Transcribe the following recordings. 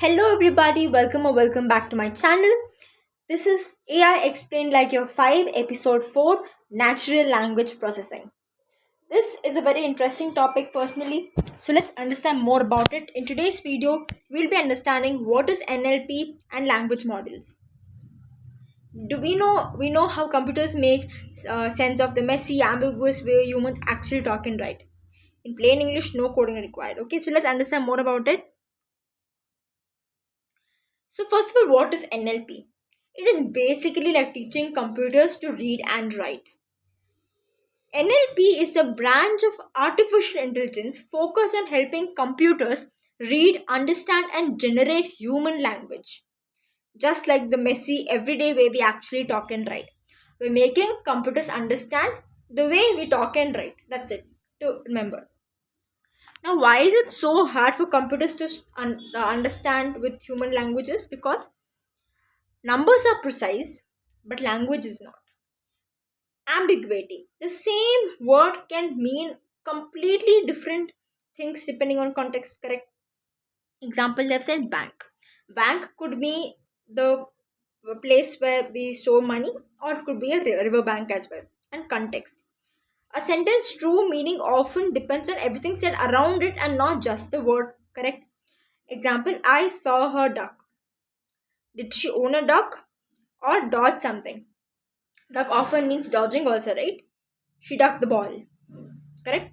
Hello everybody, welcome or welcome back to my channel. This is AI Explained Like Your 5 episode 4 Natural Language Processing. This is a very interesting topic personally, so let's understand more about it. In today's video, we'll be understanding what is NLP and language models. Do we know how computers make sense of the messy, ambiguous way humans actually talk and write. In plain English, no coding required. Okay, so let's understand more about it. So first of all, what is NLP? It is basically like teaching computers to read and write. NLP is a branch of artificial intelligence focused on helping computers read, understand, and generate human language. Just like the messy, everyday way we actually talk and write. We're making computers understand the way we talk and write. That's it, to remember. Now, why is it so hard for computers to understand with human languages? Because numbers are precise, but language is not. Ambiguity. The same word can mean completely different things depending on context, correct? Example, they've said bank. Bank could be the place where we store money, or it could be a river bank as well. And context. A sentence true meaning often depends on everything said around it and not just the word, correct? Example, I saw her duck. Did she own a duck or dodge something? Duck often means dodging also, right? She ducked the ball. Correct?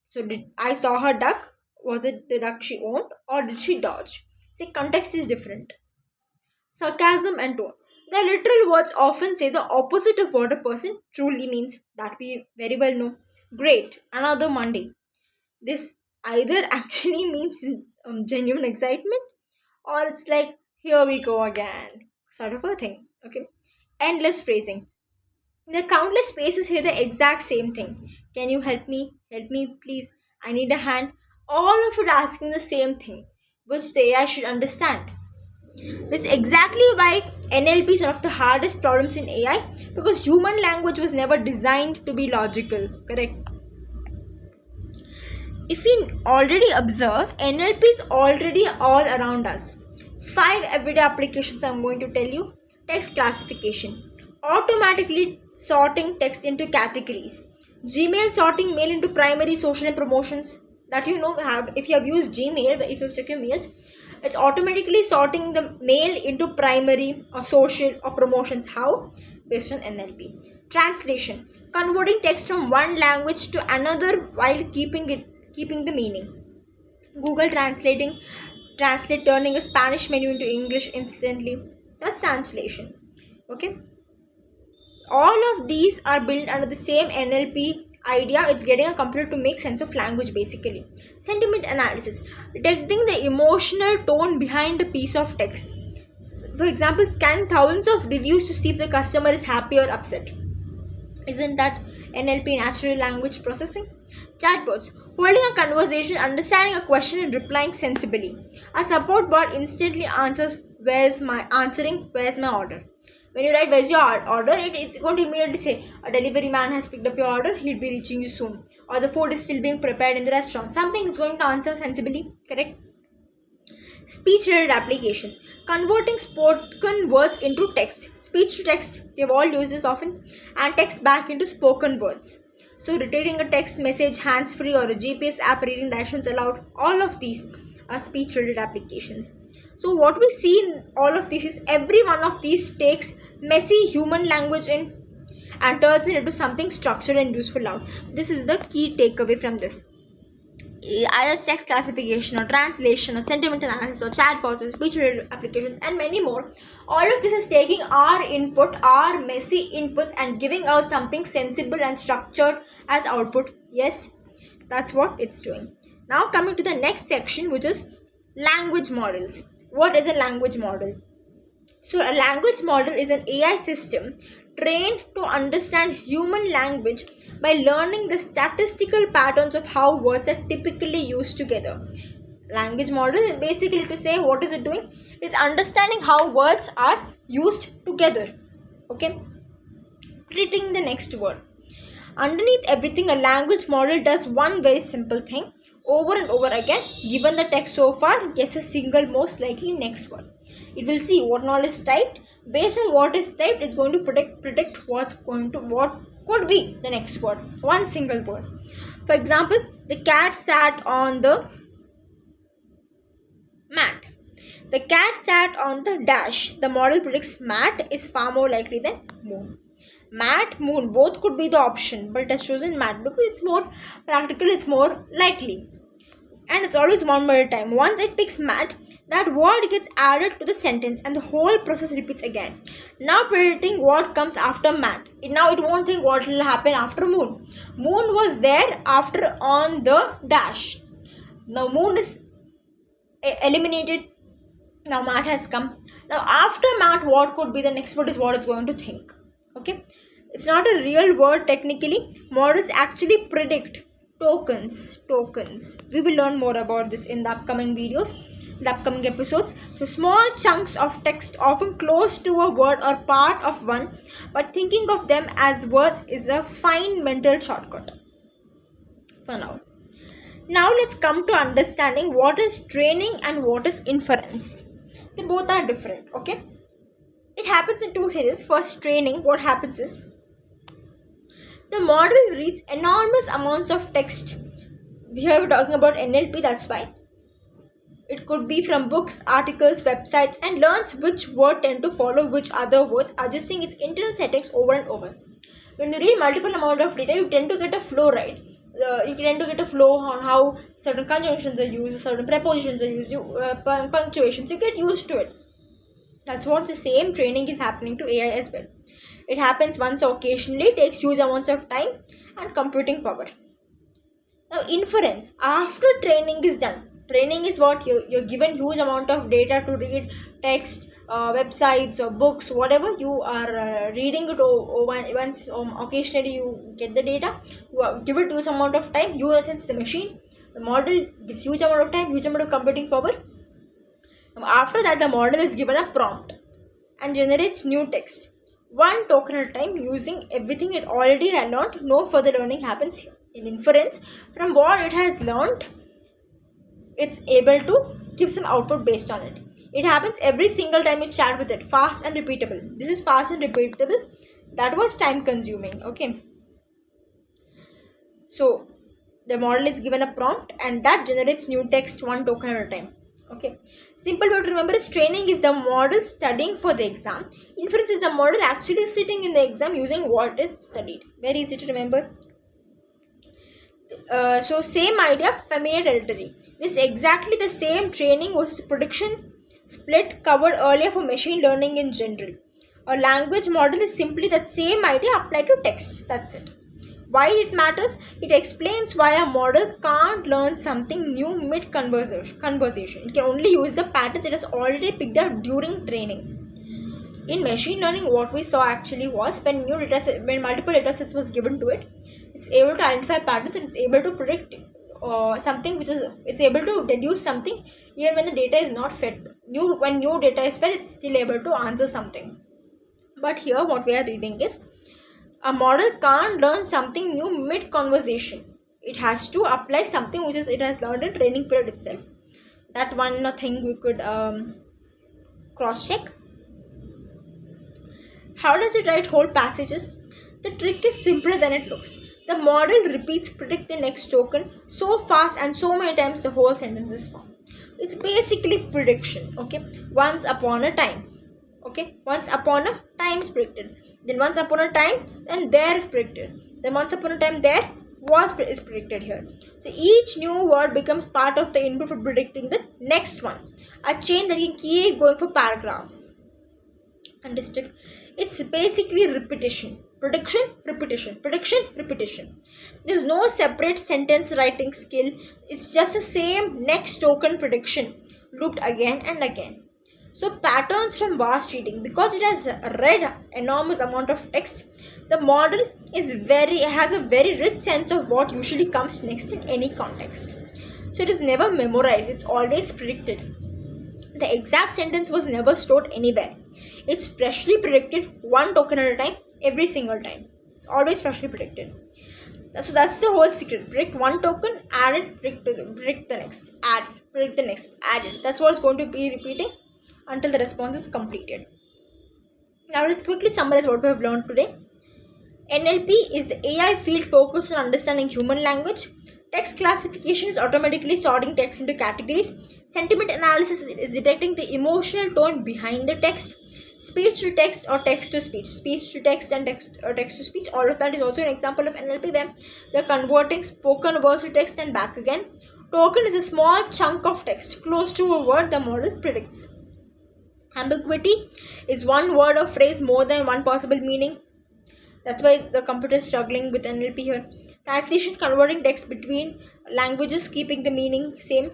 So did I saw her duck? Was it the duck she owned or did she dodge? See, context is different. Sarcasm and tone. The literal words often say the opposite of what a person truly means. That we very well know. Great, another Monday. This either actually means genuine excitement or it's like, here we go again, sort of a thing. Okay. Endless phrasing. There are countless ways to say the exact same thing. Can you help me? Help me, please. I need a hand. All of it asking the same thing, which the AI should understand. This is exactly why NLP is one of the hardest problems in AI because human language was never designed to be logical. Correct? If we already observe, NLP is already all around us. 5 everyday applications I'm going to tell you. Text classification. Automatically sorting text into categories. Gmail sorting mail into primary, social, and promotions. That you know, if you have used Gmail, if you check your mails, it's automatically sorting the mail into primary or social or promotions. How? Based on NLP. Translation. Converting text from one language to another while keeping the meaning. Google translate turning a Spanish menu into English instantly. That's translation. Okay. All of these are built under the same NLP idea. It's getting a computer to make sense of language basically. Sentiment analysis. Detecting the emotional tone behind a piece of text. For example, scan thousands of reviews to see if the customer is happy or upset. Isn't that NLP, natural language processing? Chatbots. Holding a conversation, understanding a question and replying sensibly. A support bot instantly answers where's my order. When you write where's your order, it's going to immediately say a delivery man has picked up your order, he'll be reaching you soon. Or the food is still being prepared in the restaurant. Something is going to answer sensibly, correct? Speech related applications. Converting spoken words into text. Speech to text, they've all used this often. And text back into spoken words. So reading a text message hands free or a GPS app reading directions aloud. All of these are speech related applications. So what we see in all of this is every one of these takes messy human language in and turns it into something structured and useful out. This is the key takeaway from this. Either text classification or translation or sentiment analysis or chatbots or speech related applications and many more. All of this is taking our input, our messy inputs and giving out something sensible and structured as output. Yes, that's what it's doing. Now coming to the next section, which is language models. What is a language model? So a language model is an AI system trained to understand human language by learning the statistical patterns of how words are typically used together. Language model is basically to say what is it doing? It's understanding how words are used together. Okay. Treating the next word. Underneath everything, a language model does one very simple thing. over and over again. Given the text so far, guess the single most likely next word. It will see what knowledge is typed. Based on what is typed, it's going to predict what could be the next word. One single word. For example, the cat sat on the mat. The cat sat on the dash. The model predicts mat is far more likely than moon. Mat, moon, both could be the option, but it has chosen mat because it's more practical, it's more likely. And it's always one word at a time. Once it picks mat, that word gets added to the sentence and the whole process repeats again. Now predicting what comes after mat. Now it won't think what will happen after moon. Moon was there after on the dash. Now moon is eliminated. Now mat has come. Now after mat, what could be the next word is what it's going to think. Okay, it's not a real word technically. Models actually predict tokens. We will learn more about this in the upcoming videos, the upcoming episodes. So small chunks of text often close to a word or part of one, but thinking of them as words is a fine mental shortcut for now. Now let's come to understanding what is training and what is inference. They both are different. Okay, it happens in two stages. First, training. What happens is the model reads enormous amounts of text. Here we're talking about NLP, that's why. It could be from books, articles, websites, and learns which word tend to follow which other words, adjusting its internal settings over and over. When you read multiple amount of data, you tend to get a flow, right? You tend to get a flow on how certain conjunctions are used, certain prepositions are used, punctuations. You get used to it. That's what the same training is happening to AI as well. It happens once occasionally, takes huge amounts of time and computing power. Now inference, after training is done. Training is what you're given huge amount of data to read text, websites or books, whatever you are reading it once occasionally you get the data, you give it to some amount of time, you sense the machine, the model gives huge amount of time, huge amount of computing power. After that, the model is given a prompt and generates new text, one token at a time, using everything it already had learned. No further learning happens here. In inference, from what it has learned, it's able to give some output based on it. It happens every single time you chat with it. Fast and repeatable. This is fast and repeatable. That was time consuming. Okay. So the model is given a prompt and that generates new text, one token at a time. Okay. Simple way to remember is training is the model studying for the exam. Inference is the model actually sitting in the exam using what it studied. Very easy to remember. So same idea, familiar territory. This is exactly the same training versus prediction split covered earlier for machine learning in general. A language model is simply that same idea applied to text. That's it. Why it matters? It explains why a model can't learn something new mid-conversation. It can only use the patterns it has already picked up during training. In machine learning, what we saw actually was when multiple data sets was given to it, it's able to identify patterns and it's able to predict something, it's able to deduce something even when the data is not fed. When new data is fed, it's still able to answer something. But here what we are reading is a model can't learn something new mid-conversation. It has to apply something which it has learned in training period itself. That one thing we could cross-check. How does it write whole passages? The trick is simpler than it looks. The model predict the next token so fast and so many times the whole sentence is formed. It's basically prediction. Okay, once upon a time. Okay, once upon a time is predicted. Then once upon a time, then there is predicted. Then once upon a time, there is predicted here. So each new word becomes part of the input for predicting the next one. A chain that can keep going for paragraphs. Understood? It's basically repetition. Prediction, repetition, prediction, repetition. There's no separate sentence writing skill. It's just the same next token prediction looped again and again. So patterns from vast reading, because it has read enormous amount of text, the model has a very rich sense of what usually comes next in any context. So it is never memorized, it's always predicted. The exact sentence was never stored anywhere. It's freshly predicted, one token at a time, every single time. It's always freshly predicted. So that's the whole secret. Predict one token, add it, predict the next, add, predict the next, add it. That's what it's going to be repeating until the response is completed. Now let's quickly summarize what we have learned today. NLP is the AI field focused on understanding human language. Text classification is automatically sorting text into categories. Sentiment analysis is detecting the emotional tone behind the text. Speech to text or text to speech. Speech to text and text or text to speech. All of that is also an example of NLP where we are converting spoken words to text and back again. Token is a small chunk of text close to a word the model predicts. Ambiguity is one word or phrase more than one possible meaning. That's why the computer is struggling with NLP here. Translation, converting text between languages, keeping the meaning same.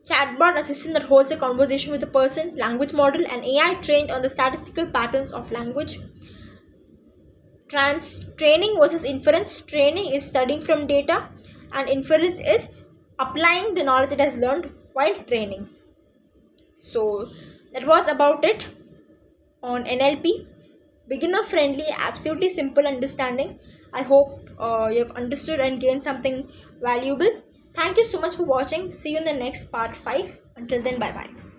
Chatbot, assistant that holds a conversation with a person. Language model, an AI trained on the statistical patterns of language. Training versus inference. Training is studying from data, and inference is applying the knowledge it has learned while training. So that was about it on NLP. Beginner friendly, absolutely simple understanding. I hope you have understood and gained something valuable. Thank you so much for watching. See you in the next part 5. Until then, bye bye.